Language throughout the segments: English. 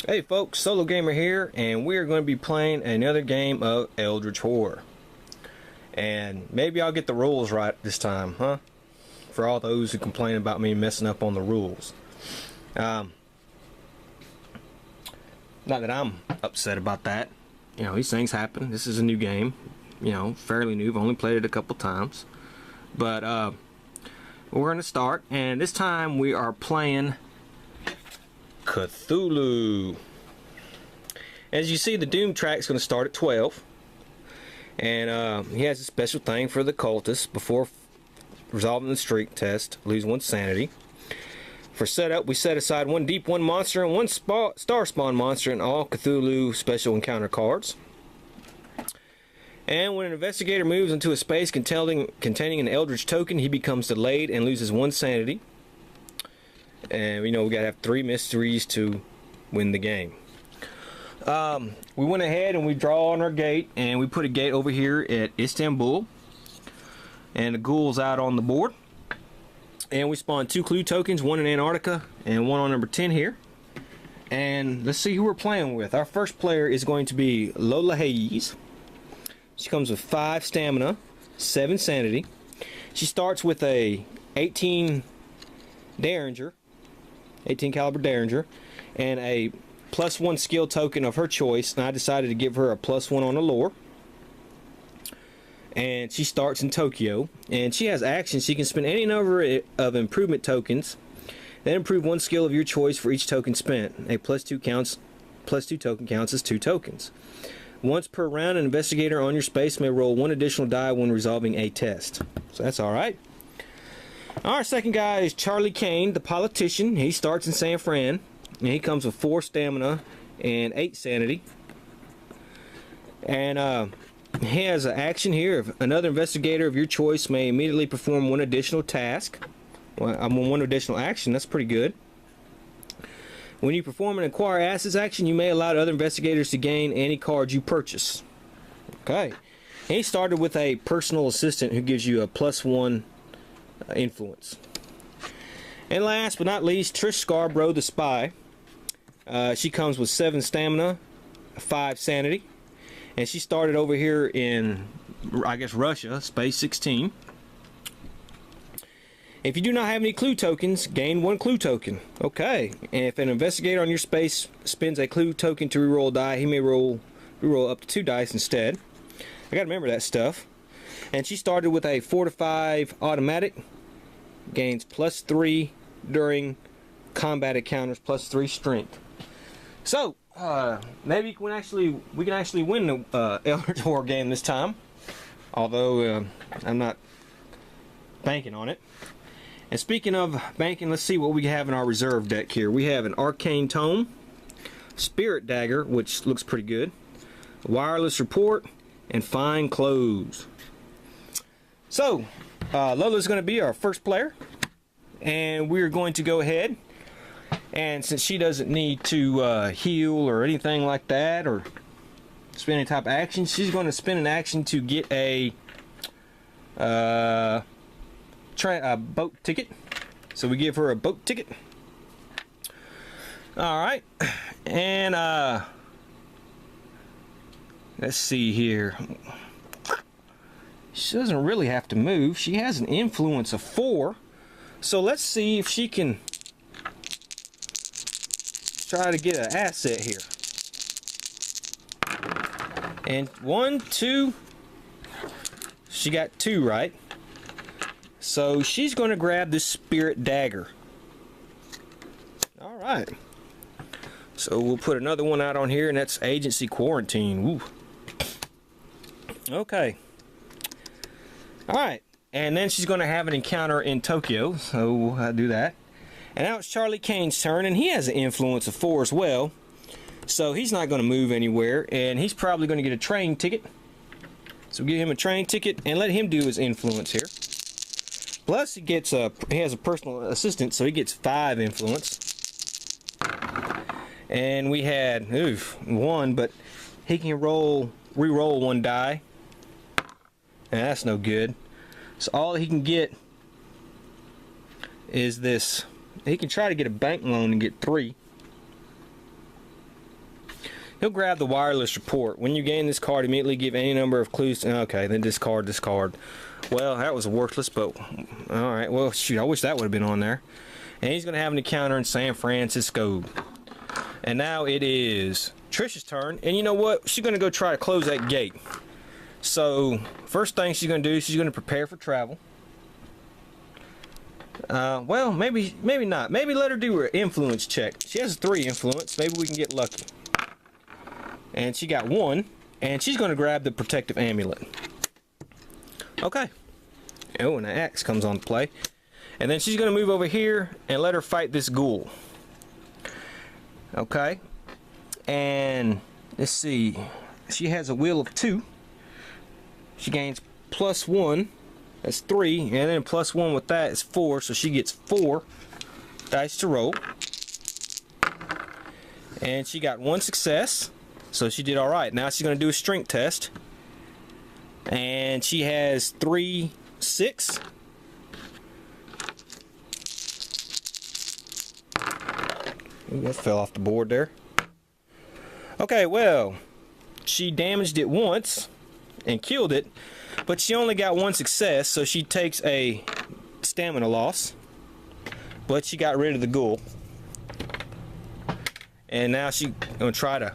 Hey folks, SoloGamer here, and we are going to be playing another game of Eldritch Horror. And maybe I'll get the rules right this time, huh? For all those who complain about me messing up on the rules. Not that I'm upset about that. You know, these things happen. This is a new game. You know, fairly new. I've only played it a couple times. But we're going to start, and this time we are playing Cthulhu. As you see, the Doom track's going to start at 12, and he has a special thing for the cultists before resolving the streak test. Lose 1 sanity. For setup, we set aside 1 deep 1 monster and 1 star spawn monster and all Cthulhu special encounter cards. And when an investigator moves into a space containing an eldritch token, he becomes delayed and loses 1 sanity. And we know we gotta have 3 mysteries to win the game. We went ahead and we draw on our gate, and we put a gate over here at Istanbul, and the ghoul's out on the board. And we spawned 2 clue tokens, 1 in Antarctica and 1 on number 10 here. And let's see who we're playing with. Our first player is going to be Lola Hayes. She comes with 5 stamina, 7 sanity. She starts with a 18 Derringer, 18 caliber Derringer, and a +1 skill token of her choice, and I decided to give her a +1 on the lore. And she starts in Tokyo, and she has actions. She can spend any number of improvement tokens, then improve 1 skill of your choice for each token spent. A +2 token counts as 2 tokens. Once per round, an investigator on your space may roll 1 additional die when resolving a test. So that's alright. Our second guy is Charlie Kane, the politician. He starts in San Fran, and he comes with 4 stamina and 8 sanity. And he has an action here. If another investigator of your choice may immediately perform 1 additional task. Well, I'm on 1 additional action. That's pretty good. When you perform an acquire assets action, you may allow other investigators to gain any cards you purchase. Okay. And he started with a personal assistant who gives you a +1 influence. And last but not least, Trish Scarborough, the spy. She comes with 7 stamina, 5 sanity, and she started over here in, I guess, Russia, space 16. If you do not have any clue tokens, gain 1 clue token. Okay. And if an investigator on your space spends a clue token to reroll a die, he may reroll up to 2 dice instead. I gotta remember that stuff. And she started with a 4 to 5 automatic, gains +3 during combat encounters, +3 strength. So maybe we can actually win the Eldritch Horror game this time, although I'm not banking on it. And speaking of banking, let's see what we have in our reserve deck here. We have an Arcane Tome, Spirit Dagger, which looks pretty good, Wireless Report, and Fine Clothes. So, Lola's going to be our first player, and we're going to go ahead, and since she doesn't need to heal or anything like that, or spend any type of action, she's going to spend an action to get a boat ticket. So we give her a boat ticket. Alright, and let's see here. She doesn't really have to move. She has an influence of 4. So let's see if she can try to get an asset here. And 1, 2. She got 2 right. So she's going to grab this Spirit Dagger. Alright. So we'll put another one out on here, and that's Agency Quarantine. Woo. Okay. Alright. And then she's going to have an encounter in Tokyo. So we'll do that. And now it's Charlie Kane's turn, and he has an influence of 4 as well. So he's not going to move anywhere, and he's probably going to get a train ticket. So we'll give him a train ticket and let him do his influence here. Plus, he has a personal assistant, so he gets 5 influence. And we had 1, but he can re-roll 1 die. And that's no good. So all he can get is this. He can try to get a bank loan and get 3. He'll grab the wireless report. When you gain this card, immediately give any number of clues. Okay, then discard this card. Well, that was worthless, but alright. Well, shoot, I wish that would have been on there. And he's going to have an encounter in San Francisco. And now it is Trish's turn. And you know what? She's going to go try to close that gate. So, first thing she's going to do, she's going to prepare for travel. Well, maybe not. Maybe let her do her influence check. She has 3 influence. Maybe we can get lucky. And she got 1. And she's going to grab the protective amulet. Okay. Oh, and an axe comes on play. And then she's going to move over here and let her fight this ghoul. Okay. And let's see. She has a will of 2. She gains +1. That's 3. And then +1 with that is 4. So she gets 4 dice to roll. And she got 1 success. So she did alright. Now she's going to do a strength test. And she has 3, 6. Ooh, that fell off the board there. Okay, well, she damaged it once and killed it, but she only got 1 success, so she takes a stamina loss. But she got rid of the ghoul. And now she's going to try to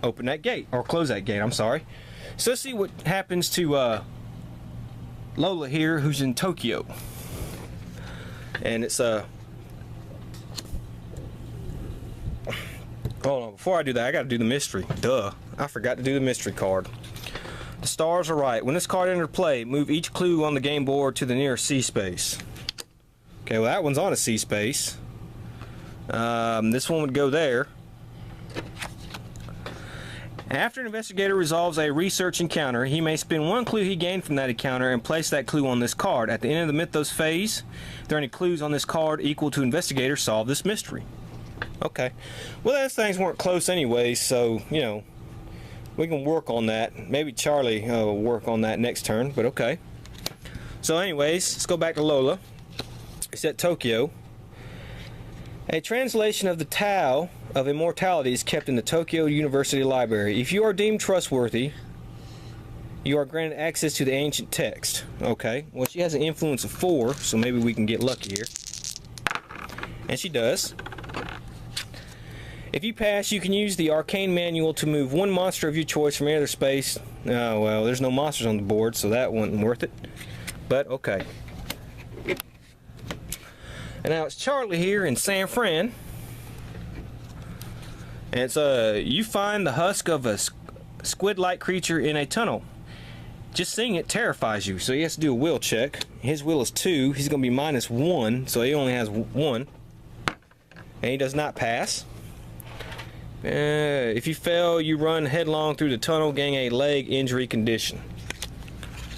open that gate, or close that gate, I'm sorry. So let's see what happens to Lola here, who's in Tokyo. And it's hold on, before I do that, I gotta do the mystery. Duh, I forgot to do the mystery card. The stars are right. When this card enters play, move each clue on the game board to the nearest C space. Okay, well that one's on a C space. This one would go there. After an investigator resolves a research encounter, he may spend 1 clue he gained from that encounter and place that clue on this card. At the end of the Mythos phase, if there are any clues on this card equal to investigator, solve this mystery. Okay. Well, those things weren't close anyway, so, you know, we can work on that. Maybe Charlie will work on that next turn, but okay. So anyways, let's go back to Lola. It's at Tokyo. A translation of the Tao of Immortality is kept in the Tokyo University Library. If you are deemed trustworthy, you are granted access to the ancient text. Okay, well she has an influence of 4, so maybe we can get lucky here. And she does. If you pass, you can use the arcane manual to move 1 monster of your choice from any other space. Oh, well, there's no monsters on the board, so that wasn't worth it. But, okay. And now it's Charlie here in San Fran. And it's, you find the husk of a squid-like creature in a tunnel. Just seeing it terrifies you, so he has to do a will check. His will is 2. He's going to be -1, so he only has 1. And he does not pass. If you fail, you run headlong through the tunnel, getting a leg injury condition.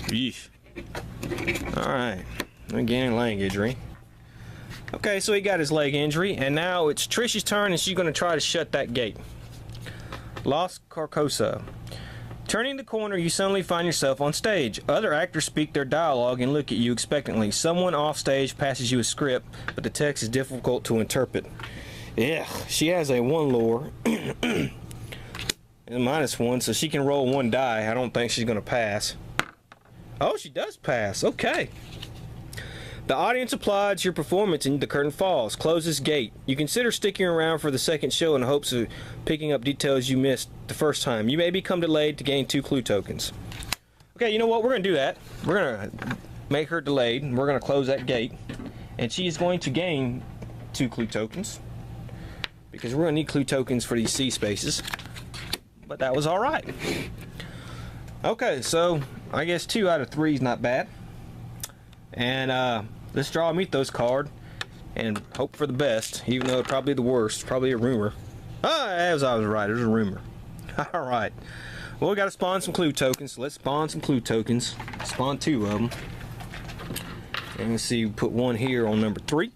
Yeesh. Alright. I'm getting a leg injury. Okay, so he got his leg injury, and now it's Trish's turn, and she's going to try to shut that gate. Las Carcosa. Turning the corner, you suddenly find yourself on stage. Other actors speak their dialogue and look at you expectantly. Someone off stage passes you a script, but the text is difficult to interpret. Yeah, she has a 1 lore. And -1, so she can roll 1 die. I don't think she's going to pass. Oh, she does pass. Okay. The audience applauds your performance and the curtain falls. Close this gate. You consider sticking around for the second show in hopes of picking up details you missed the first time. You may become delayed to gain 2 clue tokens. Okay, you know what? We're going to do that. We're going to make her delayed, and we're going to close that gate. And she is going to gain 2 clue tokens. Because we're going to need clue tokens for these C spaces. But that was alright. Okay, so I guess 2 out of 3 is not bad. And let's draw a Mythos card and hope for the best, even though it's probably the worst. Probably a rumor. Ah, as I was right, there's a rumor. Alright. Well, we got to spawn some clue tokens. So let's spawn some clue tokens. Spawn 2 of them. And let's see, put 1 here on number 3.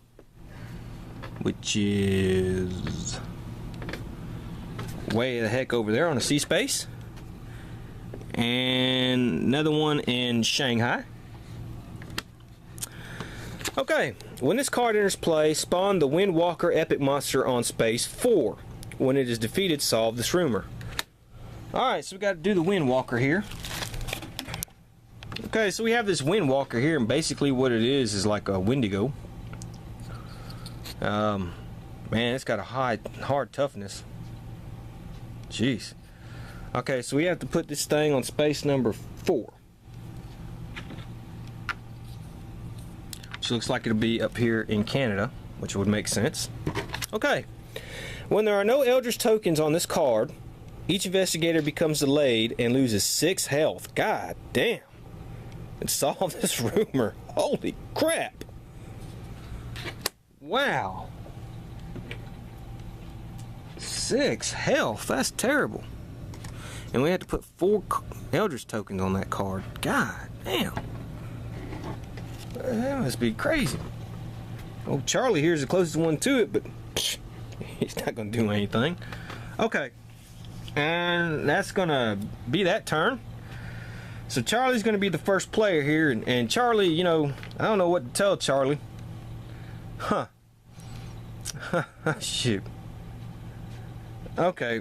Which is way the heck over there on a C space. And another one in Shanghai. Okay, when this card enters play, spawn the Windwalker epic monster on space 4. When it is defeated, solve this rumor. Alright, so we got to do the Windwalker here. Okay, so we have this Windwalker here, and basically what it is like a Wendigo. Man, it's got a hard toughness. Jeez. Okay, so we have to put this thing on space number 4. Which looks like it'll be up here in Canada, which would make sense. Okay. When there are no eldritch tokens on this card, each investigator becomes delayed and loses 6 health. God damn. And solve this rumor. Holy crap. Wow. 6 health. That's terrible. And we had to put 4 eldritch tokens on that card. God damn. That must be crazy. Oh, Charlie here's the closest one to it, but he's not going to do anything. Okay. And that's going to be that turn. So Charlie's going to be the first player here. And Charlie, you know, I don't know what to tell Charlie. Huh. Shoot. Okay.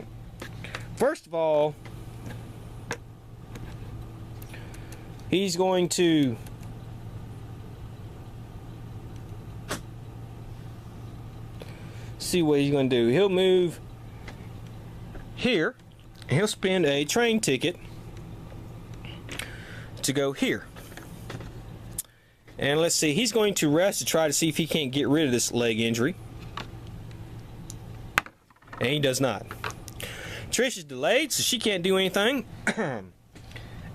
First of all, he's going to see what he's going to do. He'll move here, and he'll spend a train ticket to go here. And let's see, he's going to rest to try to see if he can't get rid of this leg injury. And he does not. Trish is delayed, so she can't do anything.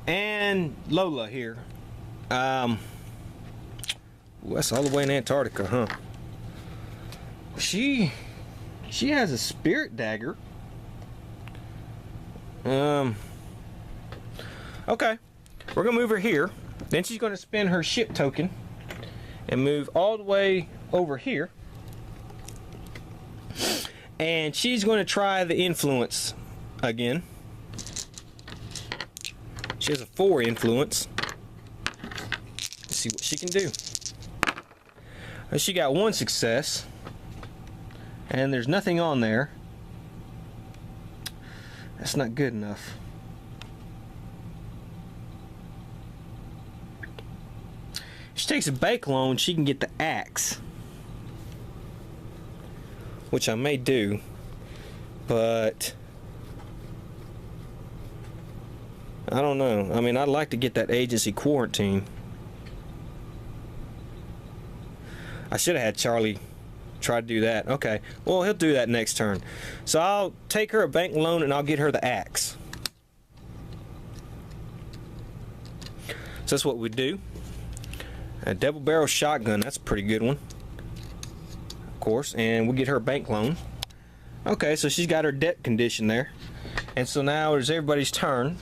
And Lola here. That's all the way in Antarctica, huh? She has a spirit dagger. Okay. We're gonna move her here. Then she's gonna spend her ship token and move all the way over here. And she's gonna try the influence again. She has a 4 influence. Let's see what she can do. She got 1 success. And there's nothing on there. That's not good enough. If she takes a bank loan, she can get the axe. Which I may do. But I don't know. I mean, I'd like to get that agency quarantine. I should have had Charlie try to do that. Okay. Well, he'll do that next turn. So I'll take her a bank loan and I'll get her the axe. So that's what we do. A double barrel shotgun. That's a pretty good one. Of course. And we'll get her a bank loan. Okay, so she's got her debt condition there. And so now it's everybody's turn.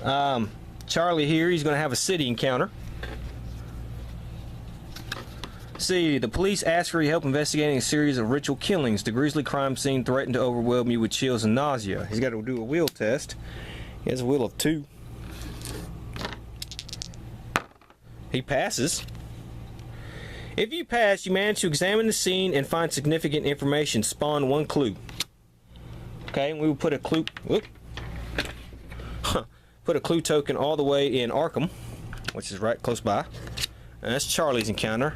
Charlie here, he's going to have a city encounter. See, the police ask for your help investigating a series of ritual killings. The grisly crime scene threatened to overwhelm you with chills and nausea. He's got to do a will test. He has a will of 2. He passes. If you pass, you manage to examine the scene and find significant information. Spawn 1 clue. Okay, and we will put a clue. Put a clue token all the way in Arkham, which is right close by. And that's Charlie's encounter.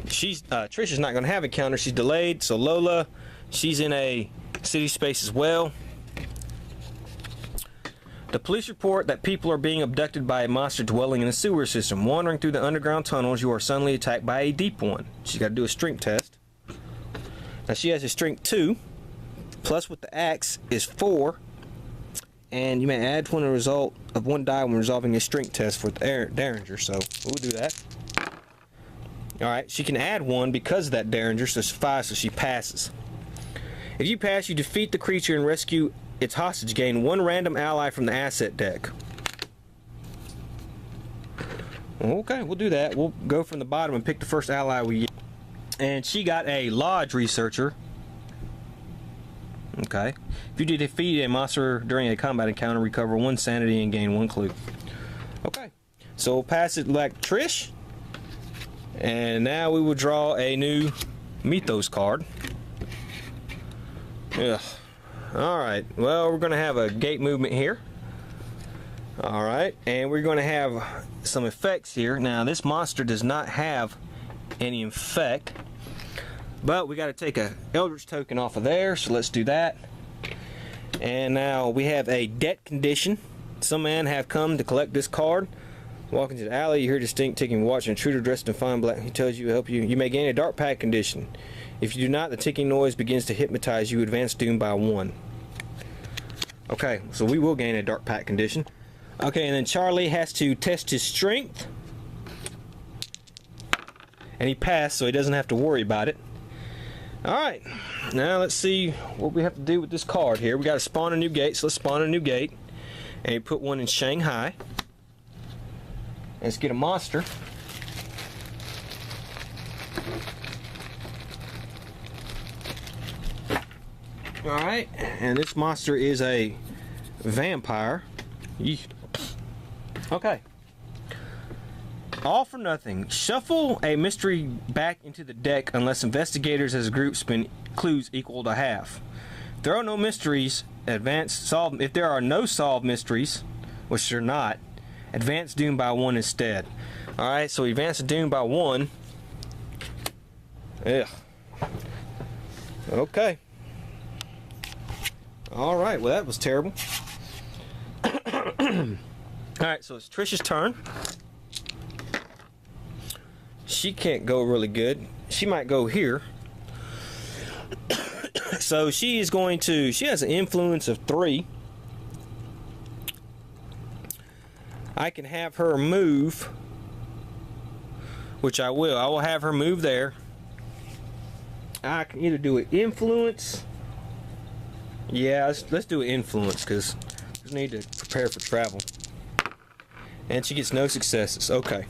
Trish is not going to have encounter. She's delayed. So Lola, she's in a city space as well. The police report that people are being abducted by a monster dwelling in a sewer system. Wandering through the underground tunnels, you are suddenly attacked by a deep one. She's got to do a strength test. Now she has a strength 2. Plus with the axe is 4. And you may add one result of 1 die when resolving a strength test for the Derringer. So we'll do that. Alright, she can add 1 because of that Derringer, so it's 5, so she passes. If you pass, you defeat the creature and rescue its hostage. Gain 1 random ally from the asset deck. Okay, we'll do that. We'll go from the bottom and pick the first ally we get. And she got a Lodge Researcher. Okay. If you defeat a monster during a combat encounter, recover 1 sanity and gain 1 clue. Okay. So we'll pass it like Trish. And now we will draw a new Mythos card. Ugh. Alright. Well, we're going to have a gate movement here. Alright, and we're going to have some effects here. Now, this monster does not have any effect, but we got to take a eldritch token off of there, so let's do that. And now we have a debt condition. Some man have come to collect this card. Walk into the alley, you hear distinct ticking watch, an intruder dressed in fine black. He tells you to help you. You may gain a dark pack condition. If you do not, the ticking noise begins to hypnotize you. Advance doom by 1. Okay, so we will gain a dark pack condition. Okay, and then Charlie has to test his strength. And he passed, so he doesn't have to worry about it. Alright, now let's see what we have to do with this card here. We got to spawn a new gate, so let's spawn a new gate. And you put one in Shanghai. Let's get a monster. Alright, and this monster is a vampire. Yeesh. Okay. All for nothing. Shuffle a mystery back into the deck unless investigators as a group spin clues equal to half. If there are no mysteries, if there are no solved mysteries, which there are not, advance doom by 1 instead. Alright, so we advance the doom by 1. Ugh. Okay. Alright, well that was terrible. Alright, so it's Trish's turn. She can't go really good. She might go here. So she is going to, she has an influence of 3. I can have her move, which I will. I will have her move there. I can either do an influence. Yeah, let's do an influence because we need to prepare for travel. And she gets no successes. Okay.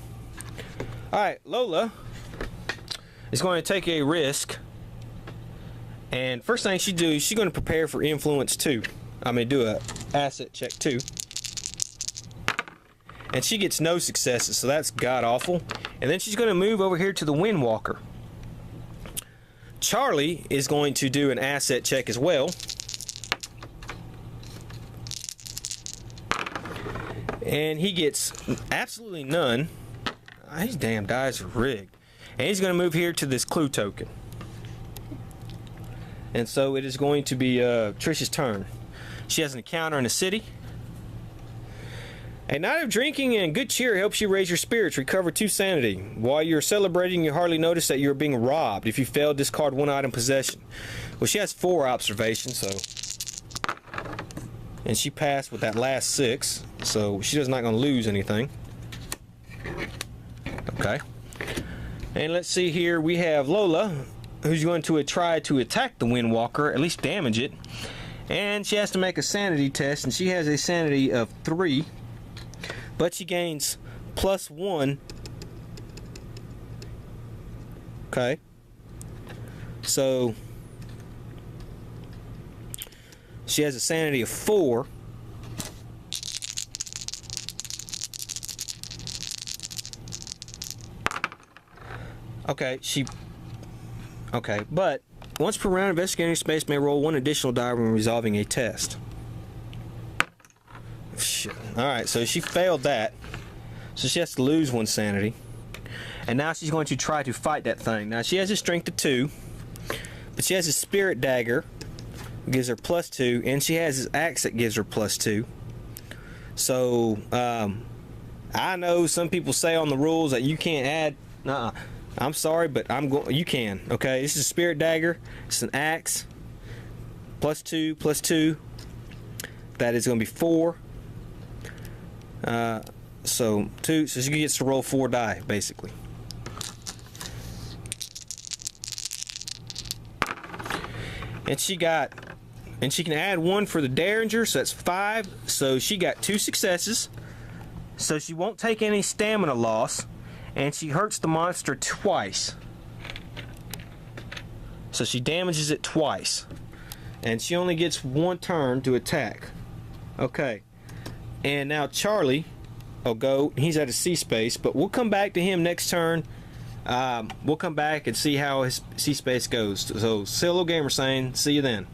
Alright, Lola is going to take a risk. And first thing she do, she's going to prepare for influence 2. I mean, do a asset check 2. And she gets no successes, so that's god awful. And then she's going to move over here to the Windwalker. Charlie is going to do an asset check as well. And he gets absolutely none. These damn dice are rigged. And he's going to move here to this clue token. And so it is going to be Trish's turn. She has an encounter in a city. A night of drinking and good cheer helps you raise your spirits, recover 2 sanity. While you're celebrating, you hardly notice that you're being robbed. If you fail, discard 1 item possession. Well, she has 4 observations, so... And she passed with that last 6, so she's not going to lose anything. Okay. And let's see here, we have Lola, who's going to try to attack the Windwalker, at least damage it. And she has to make a sanity test, and she has a sanity of 3. But she gains +1. Okay. So she has a sanity of 4. Okay, but once per round, investigating space may roll 1 additional die when resolving a test. Shit. Alright, so she failed that. So she has to lose 1 sanity. And now she's going to try to fight that thing. Now she has a strength of 2. But she has a spirit dagger. Gives her +2. And she has his axe that gives her +2. So, I know some people say on the rules that you can't add... Nuh-uh. I'm sorry, but you can. Okay, this is a spirit dagger. It's an axe. +2, +2. That is going to be 4. So 2. So she gets to roll 4 die, basically. And she can add 1 for the Derringer, so that's 5. So she got 2 successes. So she won't take any stamina loss. And she hurts the monster twice. So she damages it twice. And she only gets 1 turn to attack. Okay. And now Charlie will go. He's at a C space, but we'll come back to him next turn. We'll come back and see how his C space goes. So, SoloGamer saying, see you then.